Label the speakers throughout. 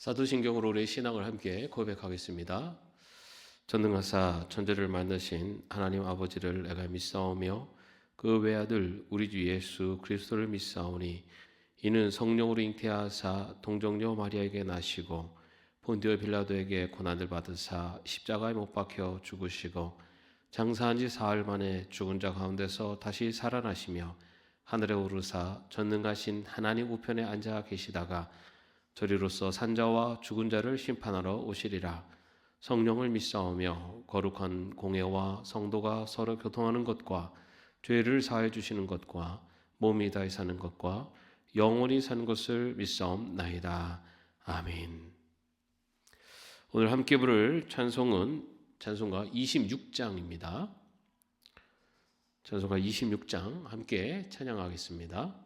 Speaker 1: 사도신경으로 우리의 신앙을 함께 고백하겠습니다. 전능하사 천지를 만드신 하나님 아버지를 내가 믿사오며 그 외아들 우리 주 예수 그리스도를 믿사오니 이는 성령으로 잉태하사 동정녀 마리아에게 나시고 본디오 빌라도에게 고난을 받으사 십자가에 못 박혀 죽으시고 장사한 지 사흘 만에 죽은 자 가운데서 다시 살아나시며 하늘에 오르사 전능하신 하나님 우편에 앉아 계시다가 저리로서 산자와 죽은 자를 심판하러 오시리라. 성령을 믿사오며 거룩한 공예와 성도가 서로 교통하는 것과 죄를 사해 주시는 것과 몸이 다해 사는 것과 영원히 사는 것을 믿사옵나이다. 아멘. 오늘 함께 부를 찬송은 찬송가 26장입니다. 찬송가 26장 함께 찬양하겠습니다.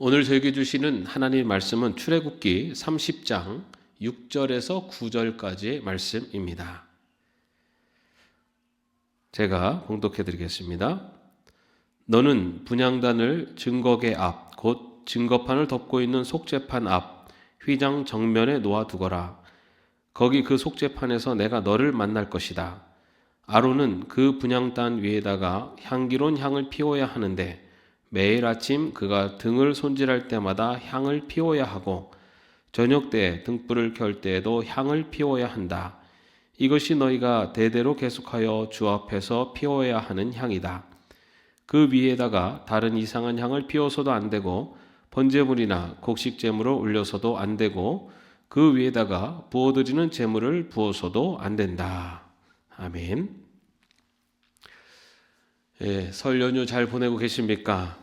Speaker 1: 오늘 저에게 주시는 하나님의 말씀은 출애굽기 30장 6절에서 9절까지의 말씀입니다. 제가 봉독해 드리겠습니다. 너는 분향단을 증거계 앞, 곧 증거판을 덮고 있는 속죄판 앞 휘장 정면에 놓아두거라. 거기 그 속죄판에서 내가 너를 만날 것이다. 아론은 그 분향단 위에다가 향기로운 향을 피워야 하는데 매일 아침 그가 등을 손질할 때마다 향을 피워야 하고 저녁 때 등불을 켤 때에도 향을 피워야 한다. 이것이 너희가 대대로 계속하여 주 앞에서 피워야 하는 향이다. 그 위에다가 다른 이상한 향을 피워서도 안 되고 번제물이나 곡식제물을 올려서도 안 되고 그 위에다가 부어드리는 제물을 부어서도 안 된다. 아멘. 설 연휴 잘 보내고 계십니까?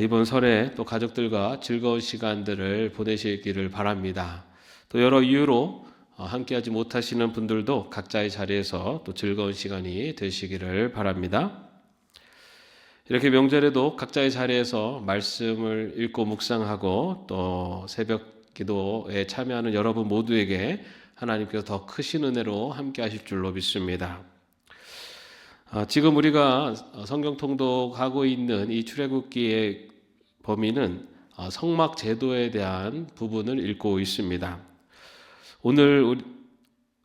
Speaker 1: 이번 설에 또 가족들과 즐거운 시간들을 보내시기를 바랍니다. 또 여러 이유로 함께하지 못하시는 분들도 각자의 자리에서 또 즐거운 시간이 되시기를 바랍니다. 이렇게 명절에도 각자의 자리에서 말씀을 읽고 묵상하고 또 새벽 기도에 참여하는 여러분 모두에게 하나님께서 더 크신 은혜로 함께하실 줄로 믿습니다. 지금 우리가 성경 통독하고 있는 이 출애굽기의 범위는 성막 제도에 대한 부분을 읽고 있습니다. 오늘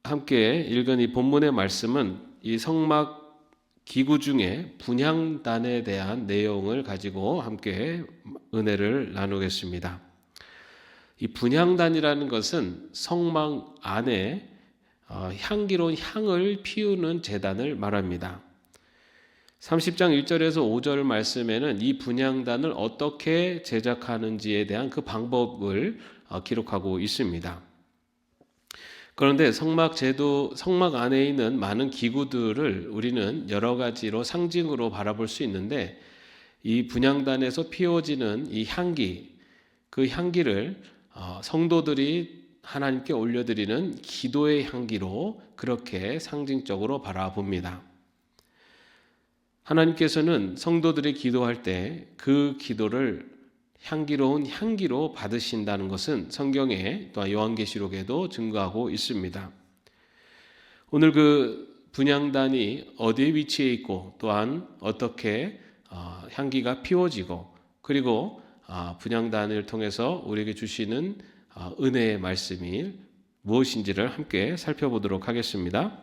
Speaker 1: 함께 읽은 이 본문의 말씀은 이 성막 기구 중에 분향단에 대한 내용을 가지고 함께 은혜를 나누겠습니다. 이 분향단이라는 것은 성막 안에 향기로운 향을 피우는 제단을 말합니다. 30장 1절에서 5절 말씀에는 이 분향단을 어떻게 제작하는지에 대한 그 방법을 기록하고 있습니다. 그런데 성막 안에 있는 많은 기구들을 우리는 여러 가지로 상징으로 바라볼 수 있는데 이 분향단에서 피워지는 이 향기, 그 향기를 성도들이 하나님께 올려드리는 기도의 향기로 그렇게 상징적으로 바라봅니다. 하나님께서는 성도들이 기도할 때 그 기도를 향기로운 향기로 받으신다는 것은 성경에 또한 요한계시록에도 증거하고 있습니다. 오늘 그 분향단이 어디에 위치해 있고 또한 어떻게 향기가 피워지고 그리고 분향단을 통해서 우리에게 주시는 은혜의 말씀이 무엇인지를 함께 살펴보도록 하겠습니다.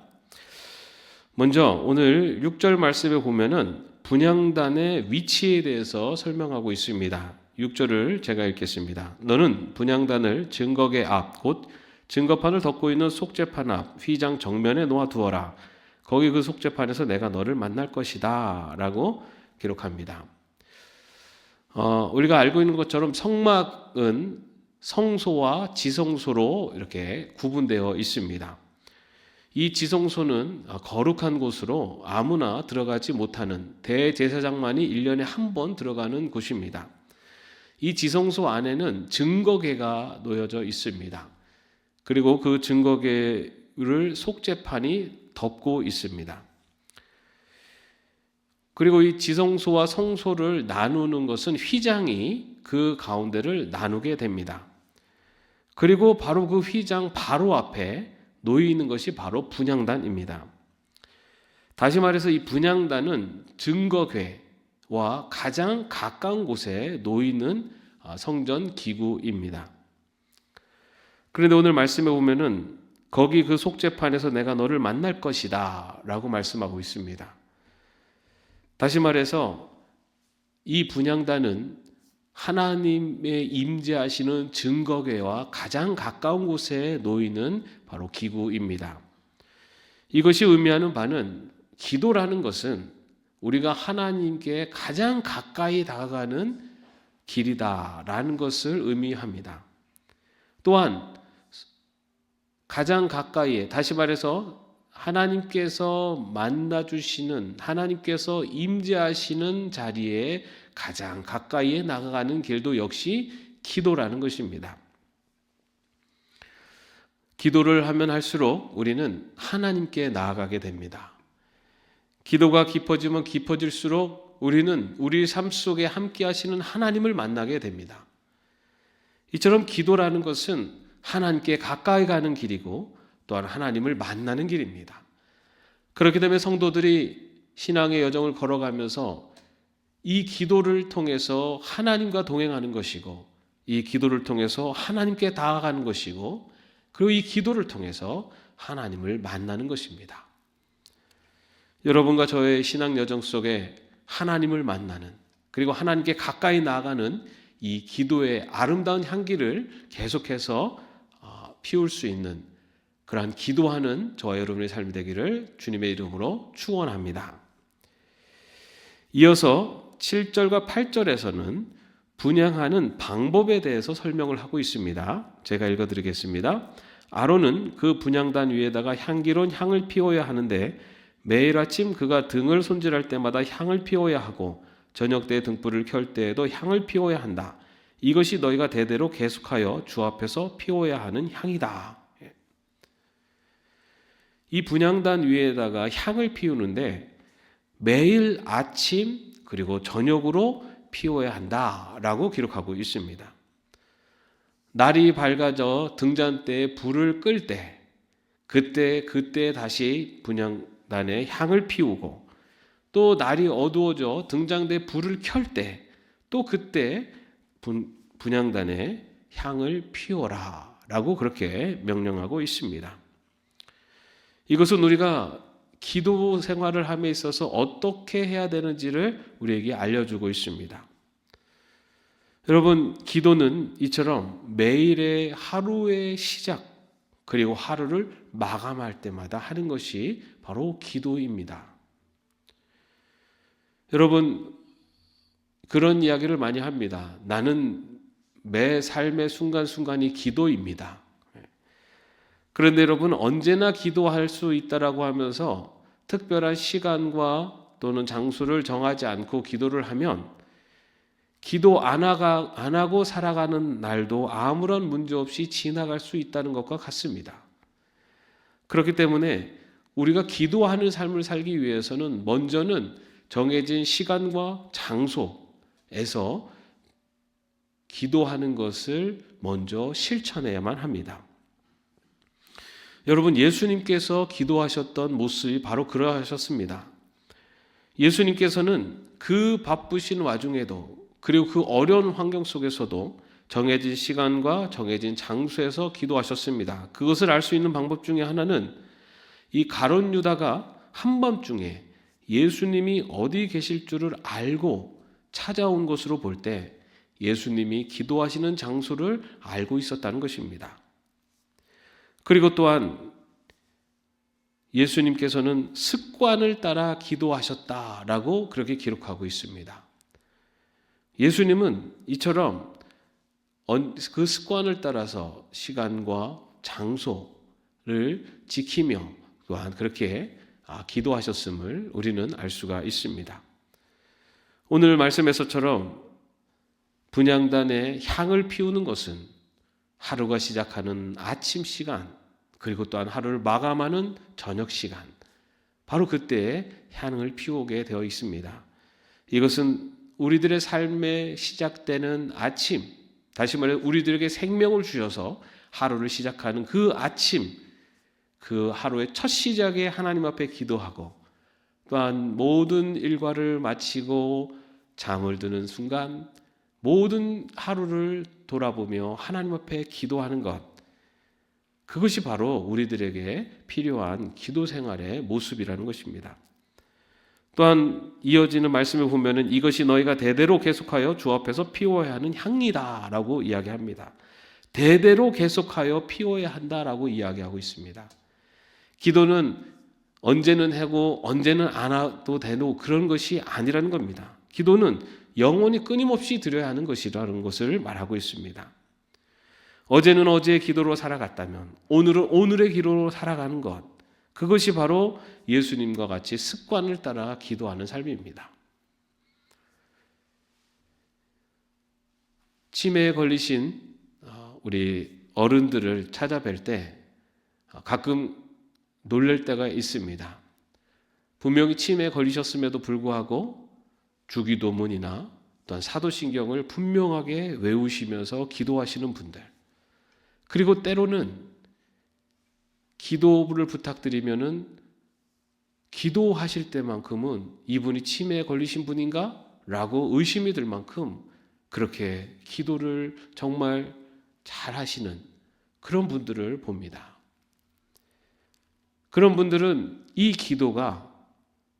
Speaker 1: 먼저 오늘 6절 말씀에 보면은 분향단의 위치에 대해서 설명하고 있습니다. 6절을 제가 읽겠습니다. 너는 분향단을 증거계 앞 곧 증거판을 덮고 있는 속죄판 앞 휘장 정면에 놓아두어라. 거기 그 속죄판에서 내가 너를 만날 것이다 라고 기록합니다. 우리가 알고 있는 것처럼 성막은 성소와 지성소로 이렇게 구분되어 있습니다. 이 지성소는 거룩한 곳으로 아무나 들어가지 못하는 대제사장만이 1년에 한 번 들어가는 곳입니다. 이 지성소 안에는 증거계가 놓여져 있습니다. 그리고 그 증거계를 속죄판이 덮고 있습니다. 그리고 이 지성소와 성소를 나누는 것은 휘장이 그 가운데를 나누게 됩니다. 그리고 바로 그 휘장 바로 앞에 놓여 있는 것이 바로 분향단입니다. 다시 말해서 이 분향단은 증거궤와 가장 가까운 곳에 놓이는 성전 기구입니다. 그런데 오늘 말씀에 보면은 거기 그 속죄판에서 내가 너를 만날 것이다 라고 말씀하고 있습니다. 다시 말해서 이 분향단은 하나님의 임재하시는 증거궤와 가장 가까운 곳에 놓이는 바로 기구입니다. 이것이 의미하는 바는 기도라는 것은 우리가 하나님께 가장 가까이 다가가는 길이다라는 것을 의미합니다. 또한 가장 가까이에, 다시 말해서 하나님께서 만나주시는, 하나님께서 임재하시는 자리에 가장 가까이에 나가가는 길도 역시 기도라는 것입니다. 기도를 하면 할수록 우리는 하나님께 나아가게 됩니다. 기도가 깊어지면 깊어질수록 우리는 우리 삶 속에 함께 하시는 하나님을 만나게 됩니다. 이처럼 기도라는 것은 하나님께 가까이 가는 길이고 또한 하나님을 만나는 길입니다. 그렇기 때문에 성도들이 신앙의 여정을 걸어가면서 이 기도를 통해서 하나님과 동행하는 것이고 이 기도를 통해서 하나님께 다가가는 것이고 그리고 이 기도를 통해서 하나님을 만나는 것입니다. 여러분과 저의 신앙 여정 속에 하나님을 만나는 그리고 하나님께 가까이 나아가는 이 기도의 아름다운 향기를 계속해서 피울 수 있는 그러한 기도하는 저와 여러분의 삶이 되기를 주님의 이름으로 축원합니다. 이어서 7절과 8절에서는 분향하는 방법에 대해서 설명을 하고 있습니다. 제가 읽어드리겠습니다. 아론은 그 분향단 위에다가 향기로운 향을 피워야 하는데 매일 아침 그가 등을 손질할 때마다 향을 피워야 하고 저녁 때 등불을 켤 때에도 향을 피워야 한다. 이것이 너희가 대대로 계속하여 주 앞에서 피워야 하는 향이다. 이 분향단 위에다가 향을 피우는데 매일 아침 그리고 저녁으로 피워야 한다라고 기록하고 있습니다. 날이 밝아져 등잔대에 불을 끌 때 그때 다시 분향단에 향을 피우고 또 날이 어두워져 등잔대에 불을 켤 때 또 그때 분향단에 향을 피워라 라고 그렇게 명령하고 있습니다. 이것은 우리가 기도 생활을 함에 있어서 어떻게 해야 되는지를 우리에게 알려주고 있습니다. 여러분, 기도는 이처럼 매일의 하루의 시작 그리고 하루를 마감할 때마다 하는 것이 바로 기도입니다. 여러분, 그런 이야기를 많이 합니다. 나는 매 삶의 순간순간이 기도입니다. 그런데 여러분, 언제나 기도할 수 있다라고 하면서 특별한 시간과 또는 장소를 정하지 않고 기도를 하면 기도 안 하고 살아가는 날도 아무런 문제 없이 지나갈 수 있다는 것과 같습니다. 그렇기 때문에 우리가 기도하는 삶을 살기 위해서는 먼저는 정해진 시간과 장소에서 기도하는 것을 먼저 실천해야만 합니다. 여러분, 예수님께서 기도하셨던 모습이 바로 그러하셨습니다. 예수님께서는 그 바쁘신 와중에도, 그리고 그 어려운 환경 속에서도 정해진 시간과 정해진 장소에서 기도하셨습니다. 그것을 알 수 있는 방법 중에 하나는 이 가룟 유다가 한밤중에 예수님이 어디 계실 줄을 알고 찾아온 것으로 볼 때 예수님이 기도하시는 장소를 알고 있었다는 것입니다. 그리고 또한 예수님께서는 습관을 따라 기도하셨다라고 그렇게 기록하고 있습니다. 예수님은 이처럼 그 습관을 따라서 시간과 장소를 지키며 또한 그렇게 기도하셨음을 우리는 알 수가 있습니다. 오늘 말씀에서처럼 분향단에 향을 피우는 것은 하루가 시작하는 아침 시간, 그리고 또한 하루를 마감하는 저녁 시간, 바로 그때에 향을 피우게 되어 있습니다. 이것은 우리들의 삶에 시작되는 아침, 다시 말해 우리들에게 생명을 주셔서 하루를 시작하는 그 아침, 그 하루의 첫 시작에 하나님 앞에 기도하고 또한 모든 일과를 마치고 잠을 드는 순간 모든 하루를 돌아보며 하나님 앞에 기도하는 것, 그것이 바로 우리들에게 필요한 기도 생활의 모습이라는 것입니다. 또한 이어지는 말씀을 보면은 이것이 너희가 대대로 계속하여 주 앞에서 피워야 하는 향이다라고 이야기합니다. 대대로 계속하여 피워야 한다라고 이야기하고 있습니다. 기도는 언제는 하고 언제는 안 해도 되는 그런 것이 아니라는 겁니다. 기도는 영원히 끊임없이 드려야 하는 것이라는 것을 말하고 있습니다. 어제는 어제의 기도로 살아갔다면 오늘은 오늘의 기도로 살아가는 것, 그것이 바로 예수님과 같이 습관을 따라 기도하는 삶입니다. 치매에 걸리신 우리 어른들을 찾아뵐 때 가끔 놀랄 때가 있습니다. 분명히 치매에 걸리셨음에도 불구하고 주기도문이나 또한 사도신경을 분명하게 외우시면서 기도하시는 분들, 그리고 때로는 기도를 부탁드리면은 기도하실 때만큼은 이분이 치매에 걸리신 분인가? 라고 의심이 들 만큼 그렇게 기도를 정말 잘 하시는 그런 분들을 봅니다. 그런 분들은 이 기도가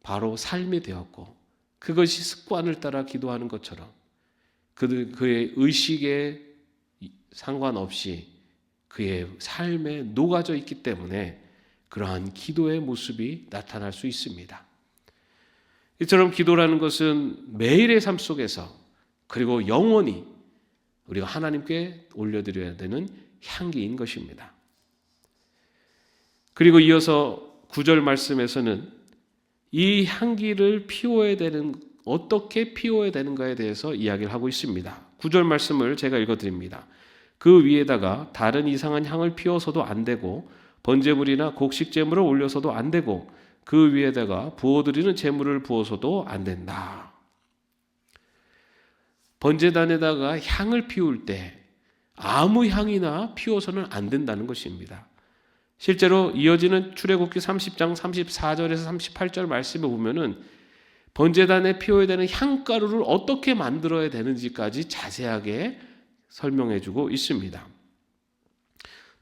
Speaker 1: 바로 삶이 되었고 그것이 습관을 따라 기도하는 것처럼 그의 의식에 상관없이 그의 삶에 녹아져 있기 때문에 그러한 기도의 모습이 나타날 수 있습니다. 이처럼 기도라는 것은 매일의 삶 속에서 그리고 영원히 우리가 하나님께 올려드려야 되는 향기인 것입니다. 그리고 이어서 9절 말씀에서는 이 향기를 피워야 되는, 어떻게 피워야 되는가에 대해서 이야기를 하고 있습니다. 9절 말씀을 제가 읽어드립니다. 그 위에다가 다른 이상한 향을 피워서도 안 되고 번제물이나 곡식제물을 올려서도 안 되고 그 위에다가 부어드리는 제물을 부어서도 안 된다. 번제단에다가 향을 피울 때 아무 향이나 피워서는 안 된다는 것입니다. 실제로 이어지는 출애굽기 30장 34절에서 38절 말씀을 보면은 번제단에 피워야 되는 향가루를 어떻게 만들어야 되는지까지 자세하게 설명해주고 있습니다.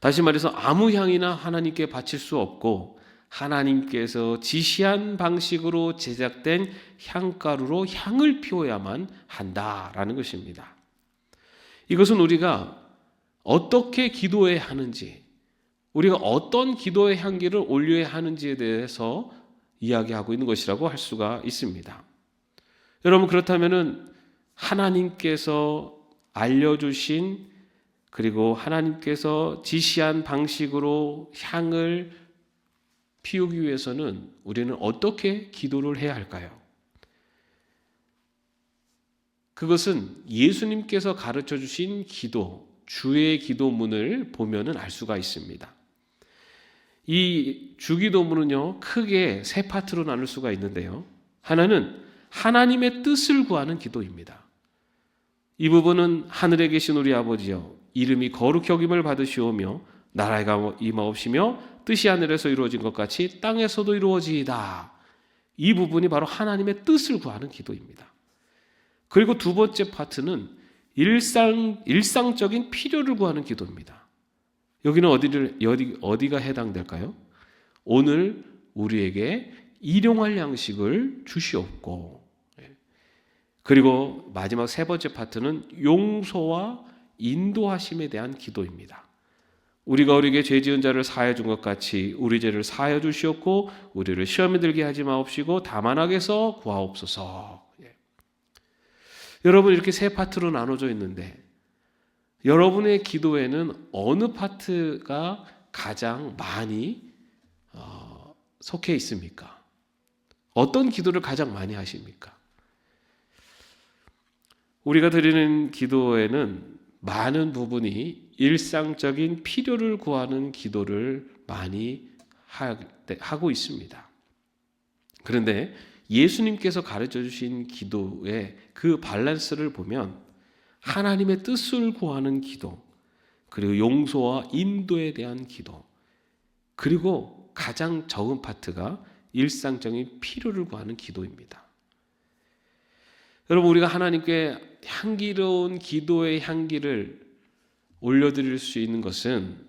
Speaker 1: 다시 말해서 아무 향이나 하나님께 바칠 수 없고 하나님께서 지시한 방식으로 제작된 향가루로 향을 피워야만 한다라는 것입니다. 이것은 우리가 어떻게 기도해야 하는지, 우리가 어떤 기도의 향기를 올려야 하는지에 대해서 이야기하고 있는 것이라고 할 수가 있습니다. 여러분, 그렇다면은 하나님께서 알려주신 그리고 하나님께서 지시한 방식으로 향을 피우기 위해서는 우리는 어떻게 기도를 해야 할까요? 그것은 예수님께서 가르쳐 주신 기도, 주의 기도문을 보면은 알 수가 있습니다. 이 주기도문은요, 크게 세 파트로 나눌 수가 있는데요. 하나는 하나님의 뜻을 구하는 기도입니다. 이 부분은 하늘에 계신 우리 아버지여 이름이 거룩히 여김을 받으시오며 나라가 임하옵시며 뜻이 하늘에서 이루어진 것 같이 땅에서도 이루어지이다. 이 부분이 바로 하나님의 뜻을 구하는 기도입니다. 그리고 두 번째 파트는 일상적인 필요를 구하는 기도입니다. 여기는 어디가 해당될까요? 오늘 우리에게 일용할 양식을 주시옵고, 그리고 마지막 세 번째 파트는 용서와 인도하심에 대한 기도입니다. 우리가 우리에게 죄 지은 자를 사하여 준 것 같이 우리 죄를 사하여 주시옵고 우리를 시험에 들게 하지 마옵시고 다만 악에서 구하옵소서. 여러분, 이렇게 세 파트로 나눠져 있는데 여러분의 기도에는 어느 파트가 가장 많이 속해 있습니까? 어떤 기도를 가장 많이 하십니까? 우리가 드리는 기도에는 많은 부분이 일상적인 필요를 구하는 기도를 많이 하고 있습니다. 그런데 예수님께서 가르쳐 주신 기도의 그 밸런스를 보면 하나님의 뜻을 구하는 기도, 그리고 용서와 인도에 대한 기도, 그리고 가장 적은 파트가 일상적인 필요를 구하는 기도입니다. 여러분, 우리가 하나님께 향기로운 기도의 향기를 올려드릴 수 있는 것은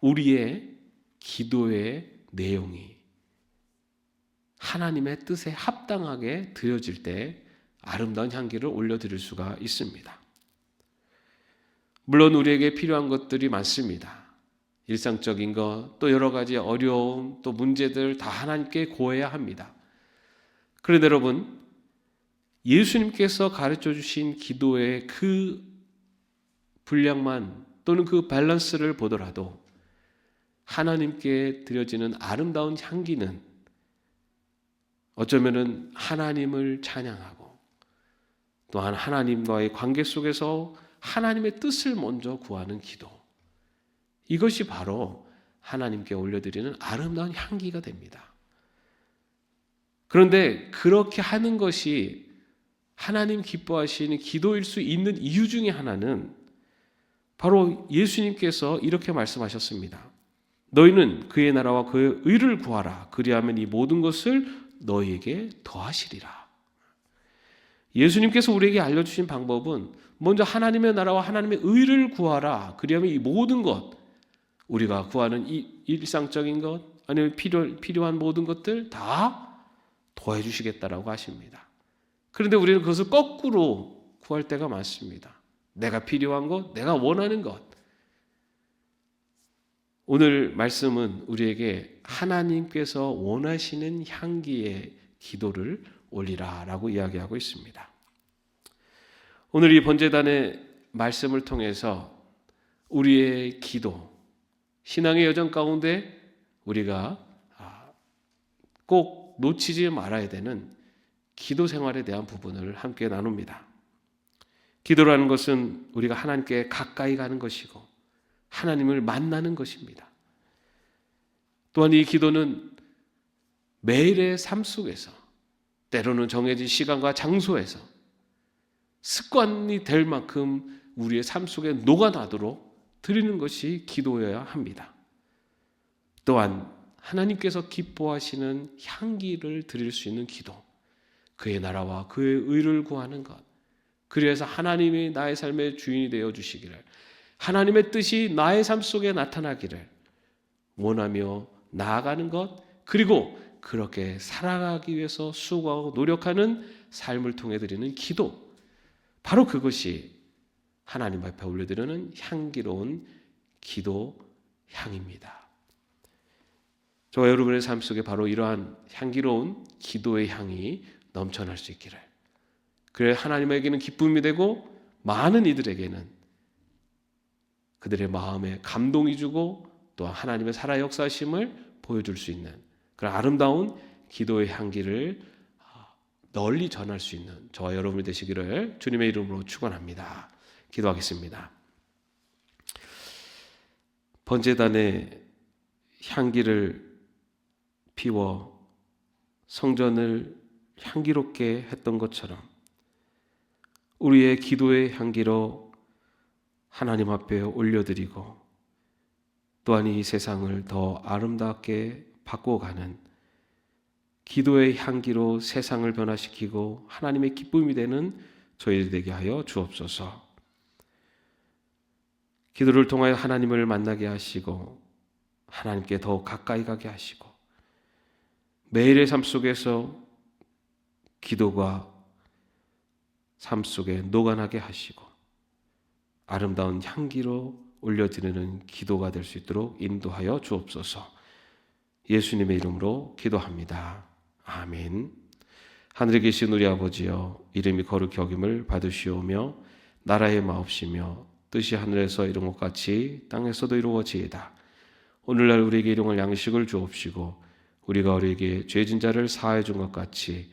Speaker 1: 우리의 기도의 내용이 하나님의 뜻에 합당하게 드려질 때 아름다운 향기를 올려드릴 수가 있습니다. 물론 우리에게 필요한 것들이 많습니다. 일상적인 것, 또 여러 가지 어려움, 또 문제들 다 하나님께 고해야 합니다. 그런데 여러분, 예수님께서 가르쳐 주신 기도의 그 분량만 또는 그 밸런스를 보더라도 하나님께 드려지는 아름다운 향기는 어쩌면은 하나님을 찬양하고 또한 하나님과의 관계 속에서 하나님의 뜻을 먼저 구하는 기도, 이것이 바로 하나님께 올려드리는 아름다운 향기가 됩니다. 그런데 그렇게 하는 것이 하나님 기뻐하시는 기도일 수 있는 이유 중에 하나는 바로 예수님께서 이렇게 말씀하셨습니다. 너희는 그의 나라와 그의 의를 구하라. 그리하면 이 모든 것을 너희에게 더하시리라. 예수님께서 우리에게 알려주신 방법은 먼저 하나님의 나라와 하나님의 의를 구하라. 그리하면 이 모든 것, 우리가 구하는 이 일상적인 것, 아니면 필요한 모든 것들 다 더해 주시겠다라고 하십니다. 그런데 우리는 그것을 거꾸로 구할 때가 많습니다. 내가 필요한 것, 내가 원하는 것. 오늘 말씀은 우리에게 하나님께서 원하시는 향기의 기도를 올리라라고 이야기하고 있습니다. 오늘 이 번제단의 말씀을 통해서 우리의 기도, 신앙의 여정 가운데 우리가 꼭 놓치지 말아야 되는 기도 생활에 대한 부분을 함께 나눕니다. 기도라는 것은 우리가 하나님께 가까이 가는 것이고 하나님을 만나는 것입니다. 또한 이 기도는 매일의 삶 속에서, 때로는 정해진 시간과 장소에서 습관이 될 만큼 우리의 삶 속에 녹아나도록 드리는 것이 기도여야 합니다. 또한 하나님께서 기뻐하시는 향기를 드릴 수 있는 기도, 그의 나라와 그의 의를 구하는 것, 그래서 하나님이 나의 삶의 주인이 되어 주시기를, 하나님의 뜻이 나의 삶 속에 나타나기를 원하며 나아가는 것, 그리고 그렇게 살아가기 위해서 수고하고 노력하는 삶을 통해 드리는 기도, 바로 그것이 하나님 앞에 올려드리는 향기로운 기도 향입니다. 저와 여러분의 삶 속에 바로 이러한 향기로운 기도의 향이 넘쳐날 수 있기를, 그래 하나님에게는 기쁨이 되고 많은 이들에게는 그들의 마음에 감동이 주고 또 하나님의 살아 역사하심을 보여줄 수 있는 그런 아름다운 기도의 향기를 널리 전할 수 있는 저와 여러분이 되시기를 주님의 이름으로 축원합니다. 기도하겠습니다. 번제단의 향기를 피워 성전을 향기롭게 했던 것처럼 우리의 기도의 향기로 하나님 앞에 올려드리고 또한 이 세상을 더 아름답게 바꿔가는 기도의 향기로 세상을 변화시키고 하나님의 기쁨이 되는 저희들 되게 하여 주옵소서. 기도를 통하여 하나님을 만나게 하시고 하나님께 더 가까이 가게 하시고 매일의 삶 속에서 기도가 삶 속에 녹아나게 하시고 아름다운 향기로 올려드리는 기도가 될 수 있도록 인도하여 주옵소서. 예수님의 이름으로 기도합니다. 아멘. 하늘에 계신 우리 아버지여, 이름이 거룩히 여김을 받으시오며 나라의 마옵시며 뜻이 하늘에서 이룬 것 같이 땅에서도 이루어지이다. 오늘날 우리에게 일용할 양식을 주옵시고 우리가 우리에게 죄진 자를 사하여 준 것 같이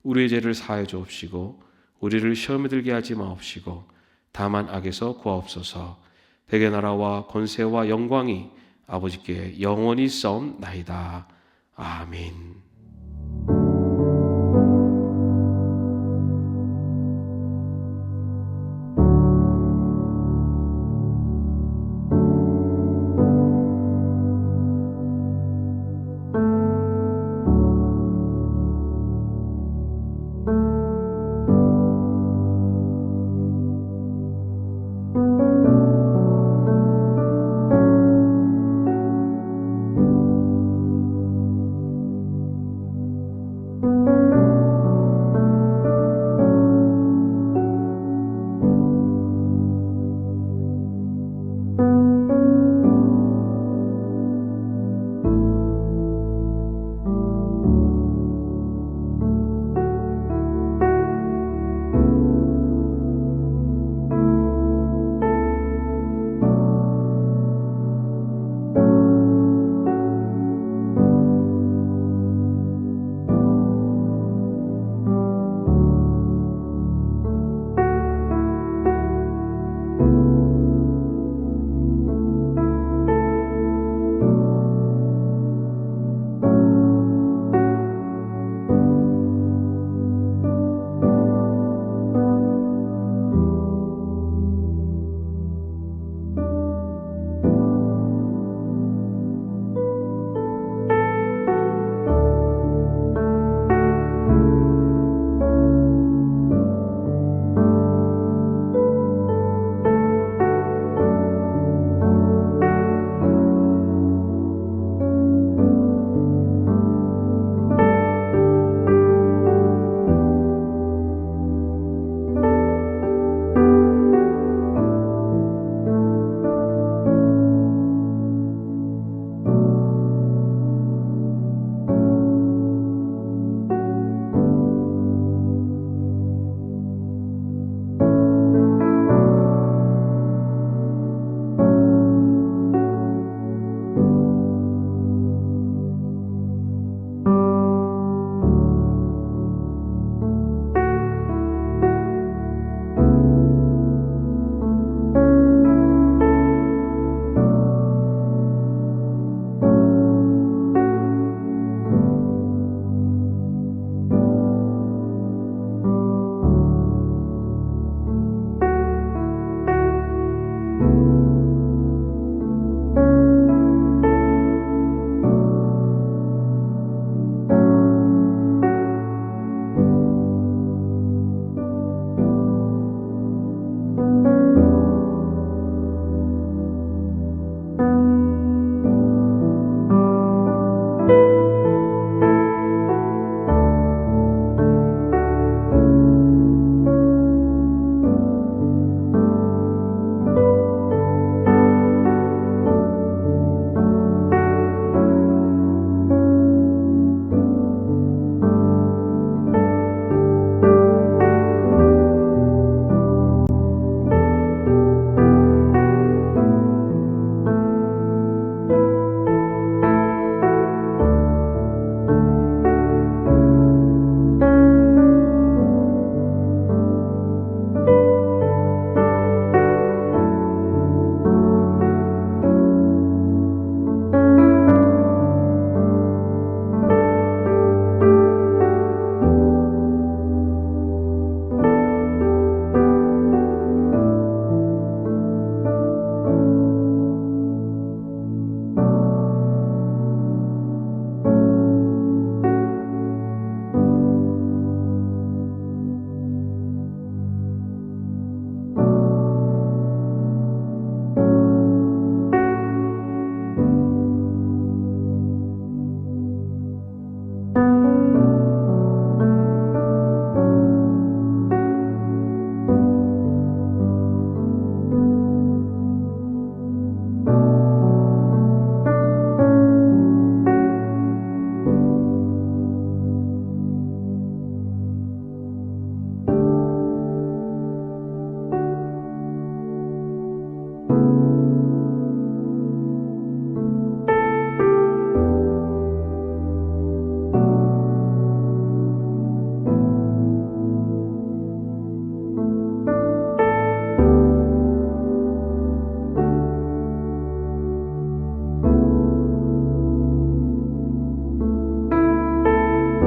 Speaker 1: 우리의 죄를 사하여 주옵시고 우리를 시험에 들게 하지 마옵시고 다만 악에서 구하옵소서. 대개 나라와 권세와 영광이 아버지께 영원히 싸움나이다. 아멘.